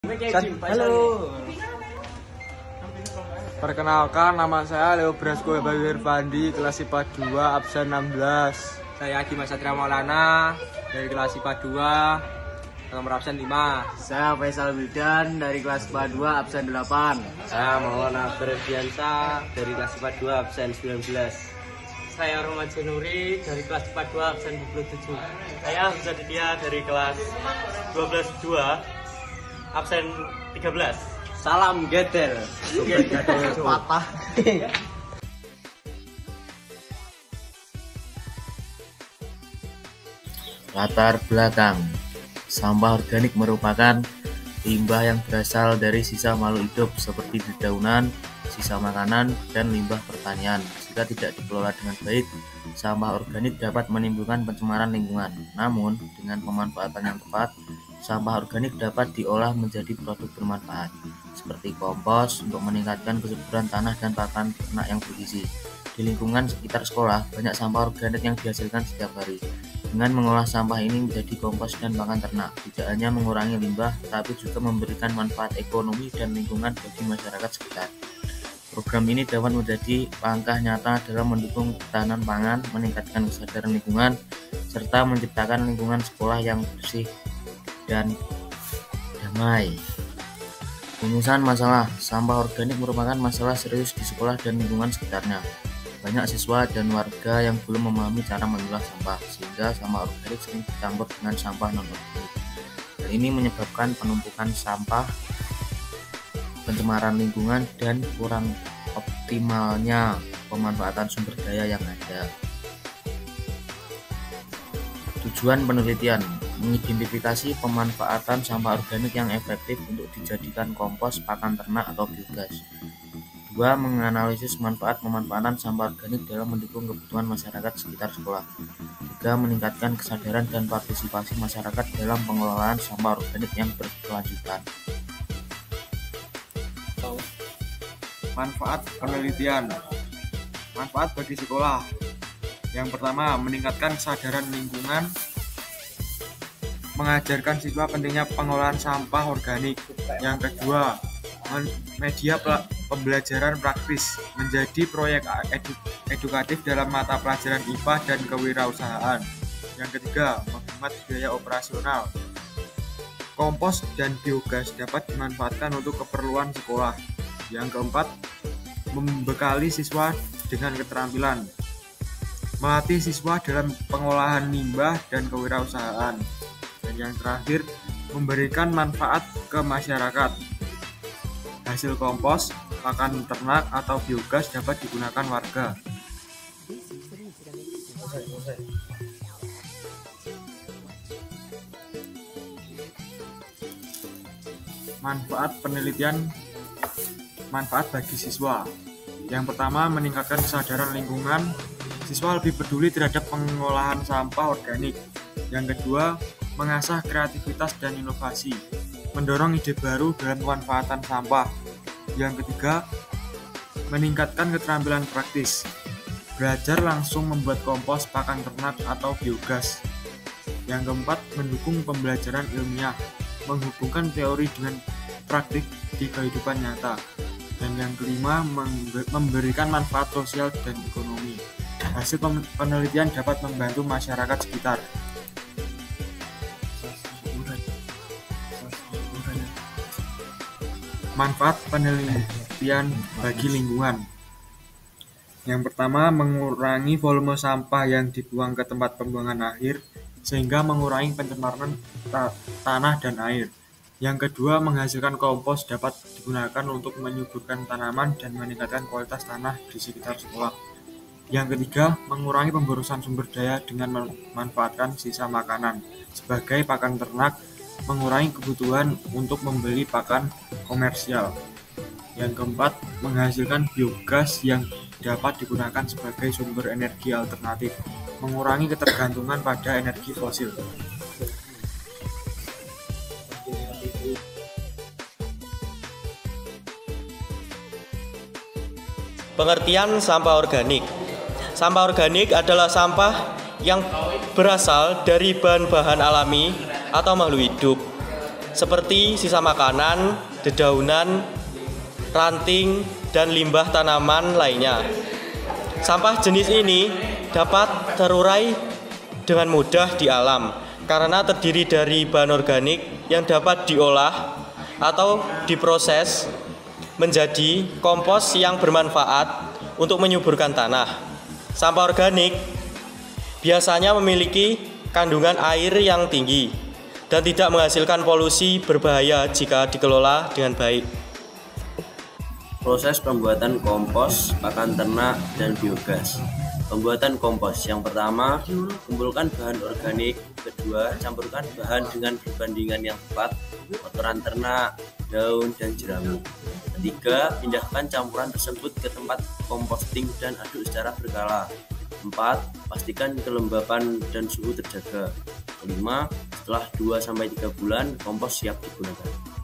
Halo. Perkenalkan, nama saya Leo Brasko Irfandi, kelas IPA 2, absen 16. Saya Dimas Satria Maulana dari kelas IPA 2, nomor absen 5. Saya Faisal Wildan dari kelas IPA 2, absen 8. Saya Maulana Ferdiansa dari kelas IPA 2, absen 19. Saya Rohmat Jenuri dari kelas IPA 2, absen 27. Saya Hamzah Ditya dari kelas 12-2, absen 13. Salam Getel. Patah. Latar belakang. Sampah organik merupakan limbah yang berasal dari sisa makhluk hidup seperti dedaunan, sisa makanan, dan limbah pertanian. Jika tidak dikelola dengan baik, sampah organik dapat menimbulkan pencemaran lingkungan. Namun, dengan pemanfaatan yang tepat, sampah organik dapat diolah menjadi produk bermanfaat, seperti kompos untuk meningkatkan kesuburan tanah dan pakan ternak yang bergizi. Di lingkungan sekitar sekolah, banyak sampah organik yang dihasilkan setiap hari. Dengan mengolah sampah ini menjadi kompos dan pakan ternak, tidak hanya mengurangi limbah, tapi juga memberikan manfaat ekonomi dan lingkungan bagi masyarakat sekitar. Program ini dapat menjadi langkah nyata dalam mendukung ketahanan pangan, meningkatkan kesadaran lingkungan, serta menciptakan lingkungan sekolah yang bersih dan damai. Rumusan masalah. Sampah organik merupakan masalah serius di sekolah dan lingkungan sekitarnya. Banyak siswa dan warga yang belum memahami cara memilah sampah, sehingga sampah organik sering dicampur dengan sampah non-organik. Hal ini menyebabkan penumpukan sampah, pencemaran lingkungan, dan kurang optimalnya pemanfaatan sumber daya yang ada. Tujuan penelitian: mengidentifikasi pemanfaatan sampah organik yang efektif untuk dijadikan kompos, pakan ternak, atau biogas. 2. Menganalisis manfaat pemanfaatan sampah organik dalam mendukung kebutuhan masyarakat sekitar sekolah. 3. Meningkatkan kesadaran dan partisipasi masyarakat dalam pengelolaan sampah organik yang berkelanjutan. Manfaat penelitian. Manfaat bagi sekolah. Yang pertama, meningkatkan kesadaran lingkungan, mengajarkan siswa pentingnya pengolahan sampah organik. Yang kedua, media pembelajaran praktis, menjadi proyek edukatif dalam mata pelajaran IPA dan kewirausahaan. Yang ketiga, menghemat biaya operasional. Kompos dan biogas dapat dimanfaatkan untuk keperluan sekolah. Yang keempat, membekali siswa dengan keterampilan, melatih siswa dalam pengolahan limbah dan kewirausahaan. Dan yang terakhir, memberikan manfaat ke masyarakat. Hasil kompos, pakan ternak, atau biogas dapat digunakan warga. Manfaat penelitian. Manfaat bagi siswa. Yang pertama, meningkatkan kesadaran lingkungan. Siswa lebih peduli terhadap pengolahan sampah organik. Yang kedua, mengasah kreativitas dan inovasi, mendorong ide baru dalam pemanfaatan sampah. Yang ketiga, meningkatkan keterampilan praktis, belajar langsung membuat kompos, pakan ternak, atau biogas. Yang keempat, mendukung pembelajaran ilmiah, menghubungkan teori dengan praktik di kehidupan nyata. Dan yang kelima, memberikan manfaat sosial dan ekonomi. Hasil penelitian dapat membantu masyarakat sekitar. Manfaat penelitian bagi lingkungan. Yang pertama, mengurangi volume sampah yang dibuang ke tempat pembuangan akhir, sehingga mengurangi pencemaran tanah dan air. Yang kedua, menghasilkan kompos dapat digunakan untuk menyuburkan tanaman dan meningkatkan kualitas tanah di sekitar sekolah. Yang ketiga, mengurangi pemborosan sumber daya dengan memanfaatkan sisa makanan sebagai pakan ternak, mengurangi kebutuhan untuk membeli pakan komersial. Yang keempat, menghasilkan biogas yang dapat digunakan sebagai sumber energi alternatif, mengurangi ketergantungan pada energi fosil. Pengertian sampah organik. Sampah organik adalah sampah yang berasal dari bahan-bahan alami atau makhluk hidup seperti sisa makanan, dedaunan, ranting, dan limbah tanaman lainnya. Sampah jenis ini dapat terurai dengan mudah di alam karena terdiri dari bahan organik yang dapat diolah atau diproses menjadi kompos yang bermanfaat untuk menyuburkan tanah. Sampah organik biasanya memiliki kandungan air yang tinggi dan tidak menghasilkan polusi berbahaya jika dikelola dengan baik. Proses pembuatan kompos, pakan ternak, dan biogas. Pembuatan kompos. Yang pertama, kumpulkan bahan organik. Kedua, campurkan bahan dengan perbandingan yang tepat, kotoran ternak, daun, dan jerami. Ketiga, pindahkan campuran tersebut ke tempat composting dan aduk secara berkala. 4. Pastikan kelembapan dan suhu terjaga. 5. Setelah 2-3 bulan, kompos siap digunakan.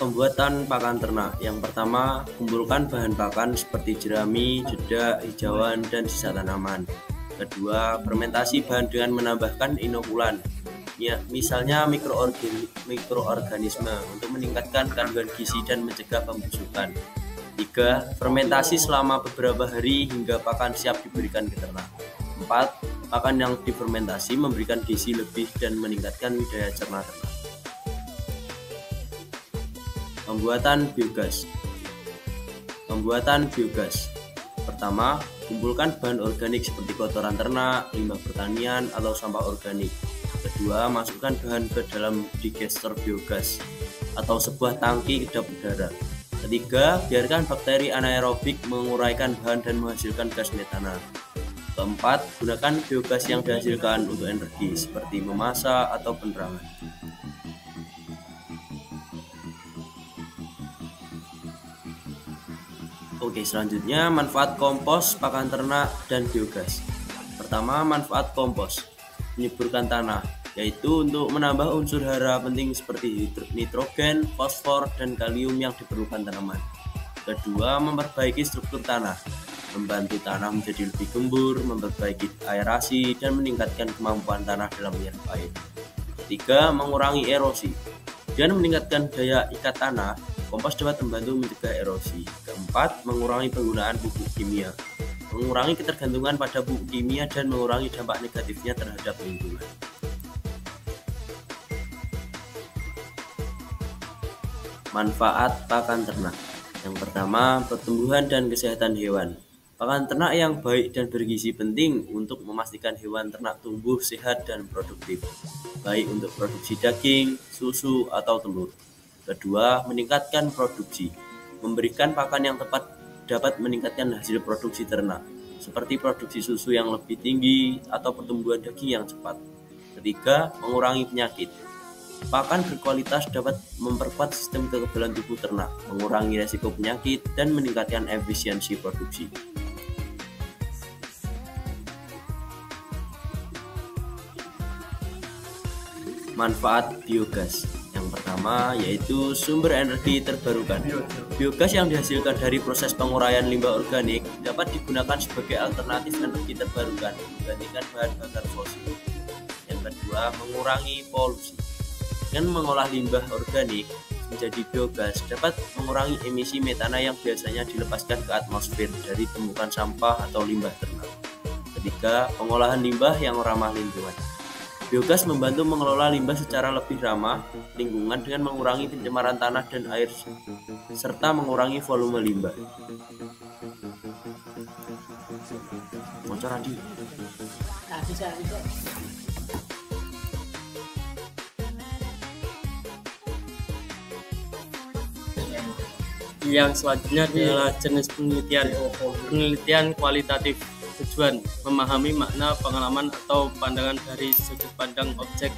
Pembuatan pakan ternak. Yang pertama, kumpulkan bahan pakan seperti jerami, dedak, hijauan, dan sisa tanaman. Kedua, fermentasi bahan dengan menambahkan inokulan, ya, misalnya mikroorganisme untuk meningkatkan kandungan gizi dan mencegah pembusukan. 3. Fermentasi selama beberapa hari hingga pakan siap diberikan ke ternak. 4. Pakan yang difermentasi memberikan gizi lebih dan meningkatkan daya cerna ternak. Pembuatan biogas. Pertama, kumpulkan bahan organik seperti kotoran ternak, limbah pertanian, atau sampah organik. Kedua, masukkan bahan ke dalam digester biogas atau sebuah tangki kedap udara. Ketiga, biarkan bakteri anaerobik menguraikan bahan dan menghasilkan gas metana. Keempat, gunakan biogas yang dihasilkan untuk energi seperti memasak atau penerangan. Oke, selanjutnya manfaat kompos, pakan ternak, dan biogas. Pertama, manfaat kompos, menyuburkan tanah, yaitu untuk menambah unsur hara penting seperti nitrogen, fosfor, dan kalium yang diperlukan tanaman. Kedua, memperbaiki struktur tanah, membantu tanah menjadi lebih gembur, memperbaiki aerasi, dan meningkatkan kemampuan tanah dalam menyerap air. Ketiga, mengurangi erosi dan meningkatkan daya ikat tanah. Kompos dapat membantu mencegah erosi. Keempat, mengurangi penggunaan pupuk kimia, mengurangi ketergantungan pada pupuk kimia dan mengurangi dampak negatifnya terhadap lingkungan. Manfaat pakan ternak. Yang pertama, pertumbuhan dan kesehatan hewan. Pakan ternak yang baik dan bergizi penting untuk memastikan hewan ternak tumbuh sehat dan produktif, baik untuk produksi daging, susu, atau telur. Kedua, meningkatkan produksi. Memberikan pakan yang tepat dapat meningkatkan hasil produksi ternak, seperti produksi susu yang lebih tinggi atau pertumbuhan daging yang cepat. Ketiga, mengurangi penyakit. Pakan berkualitas dapat memperkuat sistem kekebalan tubuh ternak, mengurangi risiko penyakit, dan meningkatkan efisiensi produksi. Manfaat biogas. Yang pertama yaitu sumber energi terbarukan. Biogas yang dihasilkan dari proses penguraian limbah organik dapat digunakan sebagai alternatif energi terbarukan dibandingkan bahan bakar fosil. Yang kedua, mengurangi polusi. Dengan mengolah limbah organik menjadi biogas dapat mengurangi emisi metana yang biasanya dilepaskan ke atmosfer dari tumpukan sampah atau limbah ternak. Ketiga, pengolahan limbah yang ramah lingkungan. Biogas membantu mengelola limbah secara lebih ramah lingkungan dengan mengurangi pencemaran tanah dan air serta mengurangi volume limbah. Yang selanjutnya adalah jenis penelitian kualitatif. Tujuan memahami makna pengalaman atau pandangan dari sudut pandang objek,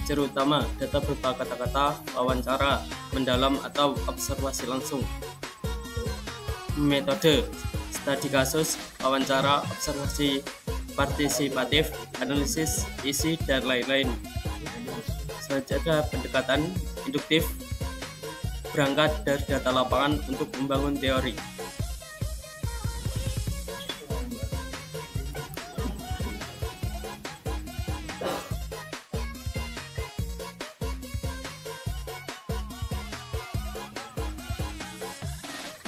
terutama data berupa kata-kata, wawancara mendalam atau observasi langsung. Metode studi kasus, wawancara, observasi partisipatif, analisis isi, dan lain-lain. Selanjutnya pendekatan induktif, berangkat dari data lapangan untuk membangun teori.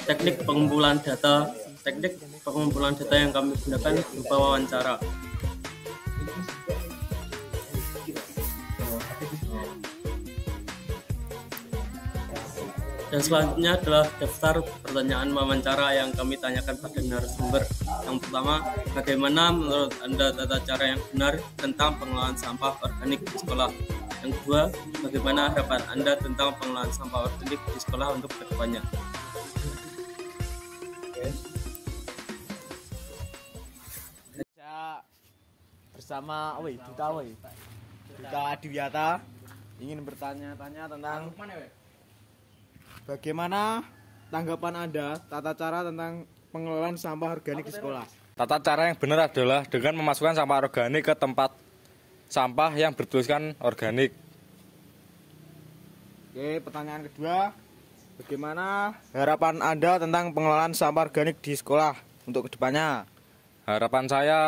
Teknik pengumpulan data yang kami gunakan berupa wawancara. Dan selanjutnya adalah daftar pertanyaan wawancara yang kami tanyakan pada narasumber. Yang pertama, bagaimana menurut Anda tata cara yang benar tentang pengelolaan sampah organik di sekolah? Yang kedua, bagaimana harapan Anda tentang pengelolaan sampah organik di sekolah untuk kedepannya? Bersama Duta Adiwiyata ingin bertanya-tanya tentang bagaimana tanggapan Anda tata cara tentang pengelolaan sampah organik di sekolah? Tata cara yang benar adalah dengan memasukkan sampah organik ke tempat sampah yang bertuliskan organik. Oke, pertanyaan kedua, bagaimana harapan Anda tentang pengelolaan sampah organik di sekolah untuk kedepannya? Harapan saya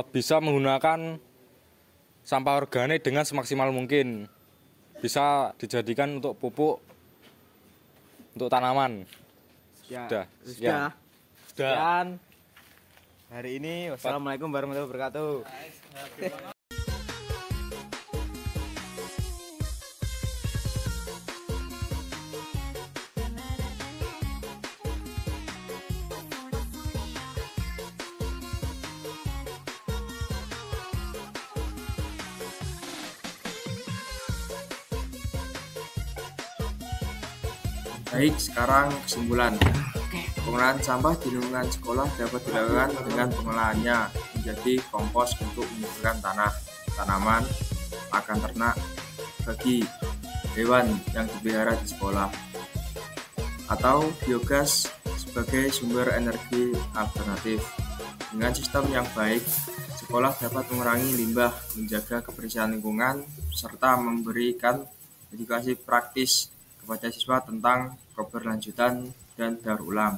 bisa menggunakan sampah organik dengan semaksimal mungkin. Bisa dijadikan untuk pupuk untuk tanaman. Sudah. Sekian hari ini. Wassalamualaikum warahmatullahi wabarakatuh. Baik, sekarang kesimpulan. Pengolahan sampah di lingkungan sekolah dapat dilakukan dengan pengolahannya menjadi kompos untuk menyuburkan tanah, tanaman, pakan ternak bagi hewan yang dipelihara di sekolah, atau biogas sebagai sumber energi alternatif. Dengan sistem yang baik, sekolah dapat mengurangi limbah, menjaga kebersihan lingkungan, serta memberikan edukasi praktis kepada siswa tentang keberlanjutan dan daur ulang.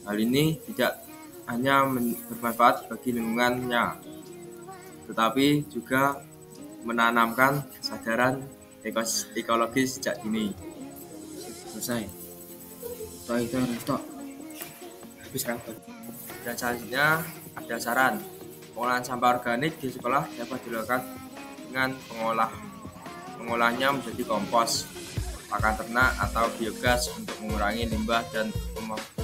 Hal ini tidak hanya bermanfaat bagi lingkungannya, tetapi juga menanamkan kesadaran ekologis sejak dini. Selesai. Habis kan? Dan selanjutnya ada saran. Pengolahan sampah organik di sekolah dapat dilakukan dengan pengolahnya menjadi kompos, pakan ternak atau biogas untuk mengurangi limbah dan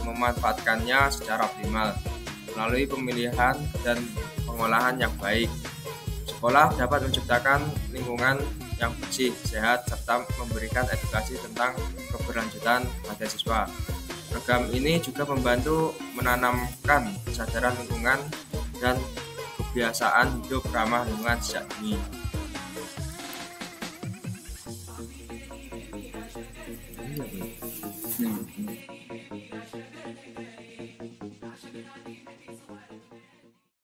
memanfaatkannya secara optimal melalui pemilihan dan pengolahan yang baik. Sekolah dapat menciptakan lingkungan yang bersih, sehat, serta memberikan edukasi tentang keberlanjutan pada siswa. Program ini juga membantu menanamkan kesadaran lingkungan dan kebiasaan hidup ramah lingkungan sejak dini.